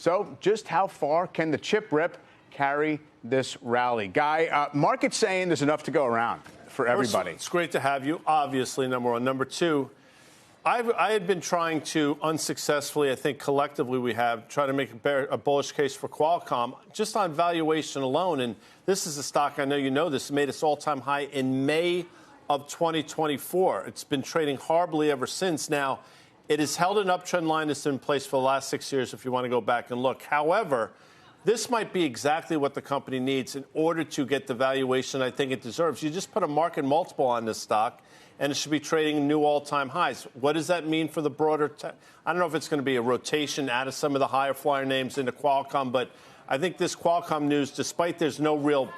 So just how far can the chip rip carry this rally? Guy, market's saying there's enough to go around for everybody. It's great to have you, obviously, number one. Number two, I had been trying to unsuccessfully, I think collectively we have, try to make a bullish case for Qualcomm just on valuation alone. And this is a stock, I know you know this, made its all-time high in May of 2024. It's been trading horribly ever since. Now, it has held an uptrend line that's been in place for the last 6 years if you want to go back and look. However, this might be exactly what the company needs in order to get the valuation I think it deserves. You just put a market multiple on this stock, and it should be trading new all-time highs. What does that mean for the broader I don't know if it's going to be a rotation out of some of the higher flyer names into Qualcomm, but I think this Qualcomm news, despite there's no real,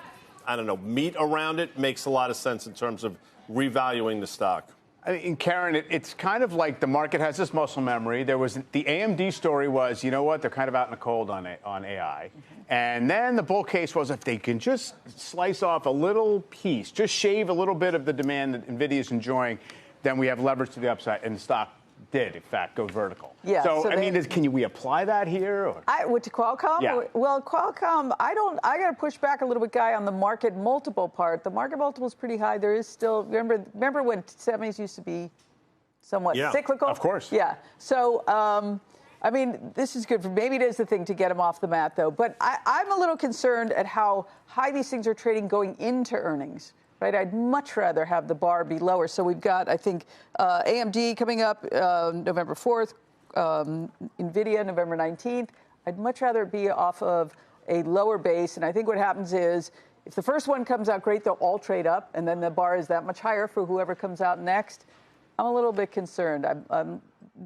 I don't know, meat around it, makes a lot of sense in terms of revaluing the stock. I mean, Karen, it's kind of like the market has this muscle memory. There was the AMD story was, you know what, they're kind of out in the cold on AI. Mm-hmm. And then the bull case was if they can just slice off a little piece, just shave a little bit of the demand that NVIDIA is enjoying, then we have leverage to the upside, and the stock did, in fact, go vertical. Yeah, so I mean, we apply that here? Or? To Qualcomm? Yeah. Well, Qualcomm, I got to push back a little bit, Guy, on the market multiple part. The market multiple is pretty high. There is still, remember when semis used to be somewhat cyclical? Of course. Yeah. So, I mean, this is good. Maybe it is the thing to get them off the mat, though. But I'm a little concerned at how high these things are trading going into earnings. Right, I'd much rather have the bar be lower. So we've got, I think, AMD coming up November 4th, NVIDIA November 19th. I'd much rather be off of a lower base. And I think what happens is if the first one comes out great, they'll all trade up. And then the bar is that much higher for whoever comes out next. I'm a little bit concerned. I'm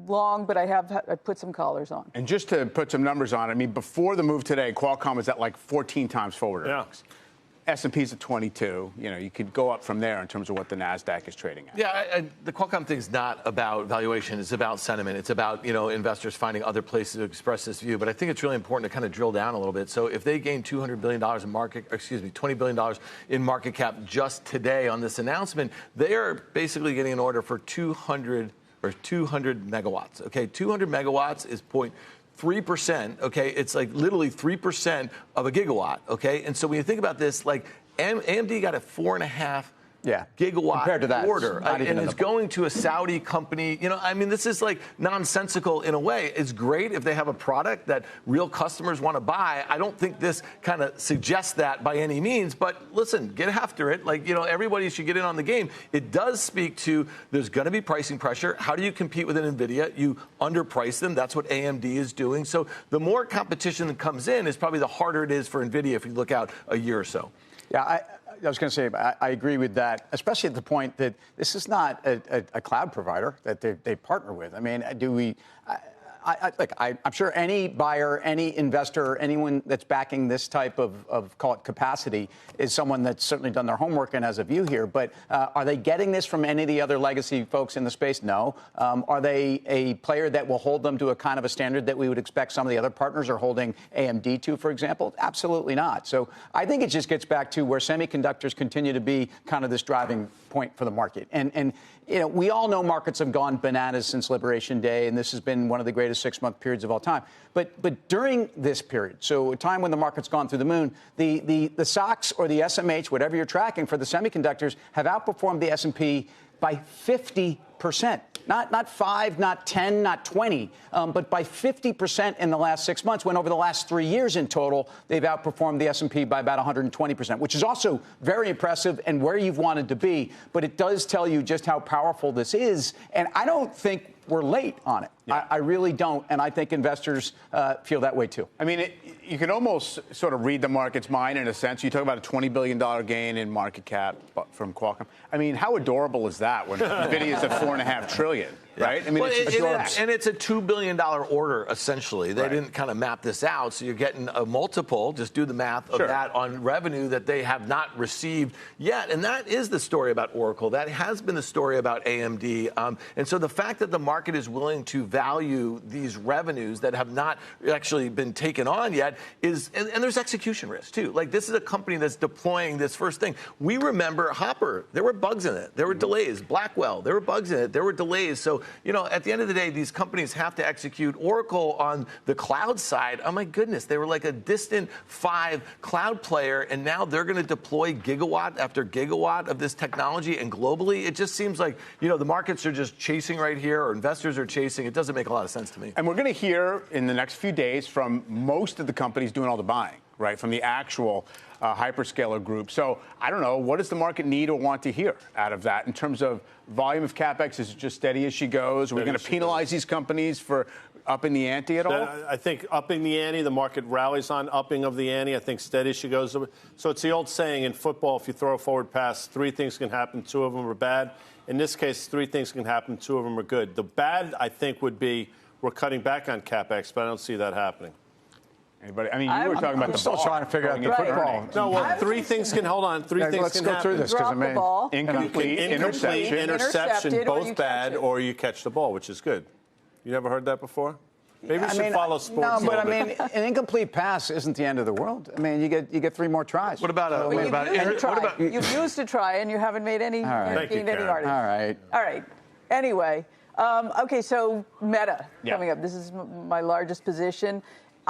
long, but I put some collars on. And just to put some numbers on, I mean, before the move today, Qualcomm was at like 14 times forward earnings. S&P's at 22. You know, you could go up from there in terms of what the NASDAQ is trading at. Yeah, the Qualcomm thing's not about valuation. It's about sentiment. It's about, investors finding other places to express this view. But I think it's really important to kind of drill down a little bit. So if they gain $200 billion in $20 billion in market cap just today on this announcement, they are basically getting an order for 200 megawatts. Okay, 200 megawatts is 3%, okay, it's like literally 3% of a gigawatt, okay? And so when you think about this, like AMD got a 4.5 gigawatt compared to that, order, and it's going to a Saudi company. I mean, this is like nonsensical in a way. It's great if they have a product that real customers want to buy. I don't think this kind of suggests that by any means, but listen, get after it. Like, everybody should get in on the game. It does speak to there's going to be pricing pressure. How do you compete with an NVIDIA? You underprice them. That's what AMD is doing. So the more competition that comes in is probably the harder it is for NVIDIA if you look out a year or so. Yeah, I was going to say, I agree with that, especially at the point that this is not a cloud provider that they partner with. I mean, I'm sure any buyer, any investor, anyone that's backing this type of call it capacity is someone that's certainly done their homework and has a view here. But are they getting this from any of the other legacy folks in the space? No. Are they a player that will hold them to a kind of a standard that we would expect some of the other partners are holding AMD to, for example? Absolutely not. So I think it just gets back to where semiconductors continue to be kind of this driving point for the market. And we all know markets have gone bananas since Liberation Day, and this has been one of the greatest 6-month periods of all time. But during this period, so a time when the market's gone through the moon, the SOX or the SMH, whatever you're tracking for the semiconductors, have outperformed the S&P by 50%. Not 5, not 10, not 20, but by 50% in the last 6 months, when over the last 3 years in total, they've outperformed the S&P by about 120%, which is also very impressive and where you've wanted to be. But it does tell you just how powerful this is. And I don't think we're late on it. Yeah. I really don't. And I think investors feel that way, too. I mean, you can almost sort of read the market's mind in a sense. You talk about a $20 billion gain in market cap from Qualcomm. I mean, how adorable is that when NVIDIA is at $4.5 trillion, right? I mean, and it's a $2 billion order, essentially. They didn't kind of map this out. So you're getting a multiple, just do the math of that on revenue that they have not received yet. And that is the story about Oracle. That has been the story about AMD. And so the fact that the market is willing to value these revenues that have not actually been taken on yet is, and there's execution risk too. Like, this is a company that's deploying this first thing. We remember Hopper. There were bugs in it. There were delays. Blackwell. There were bugs in it. There were delays. So at the end of the day, these companies have to execute. Oracle on the cloud side, oh my goodness, they were like a distant 5 cloud player, and now they're going to deploy gigawatt after gigawatt of this technology, and globally, it just seems like, the markets are just chasing right here, or investors are chasing. It doesn't make a lot of sense to me. And we're going to hear in the next few days from most of the companies doing all the buying, right, from the actual hyperscaler group. So I don't know, what does the market need or want to hear out of that in terms of volume of capex? Is it just steady as she goes? Are we going to penalize these companies for upping the ante at all? I think upping the ante, the market rallies on upping of the ante. I think steady as she goes. So it's the old saying in football, if you throw a forward pass, 3 things can happen, 2 of them are bad. In this case, 3 things can happen, 2 of them are good. The bad, I think, would be we're cutting back on capex, but I don't see that happening. Anybody? I mean, you were talking about the still ball trying to figure out the going into football. earnings. No, well, 3 things can hold on. 3 things let's can go happen. through this because Drop the ball. Incomplete, interception. Interception, Intercepted, or you both catch bad, it. or you catch the ball, which is good. You never heard that before? Maybe you should follow sports. No, a but little bit. an incomplete pass isn't the end of the world. I mean, you get 3 more tries. What about You've used to try, and you haven't made any, Thank you, gained any Karen. yardage. All right. All right. Anyway, okay, so Meta coming up. This is my largest position.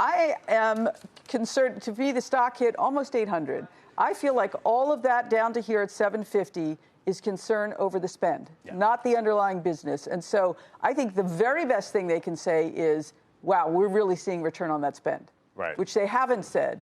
I am concerned. To me, the stock hit almost 800. I feel like all of that down to here at 750 is concern over the spend, not the underlying business. And so I think the very best thing they can say is, wow, we're really seeing return on that spend, right, which they haven't said.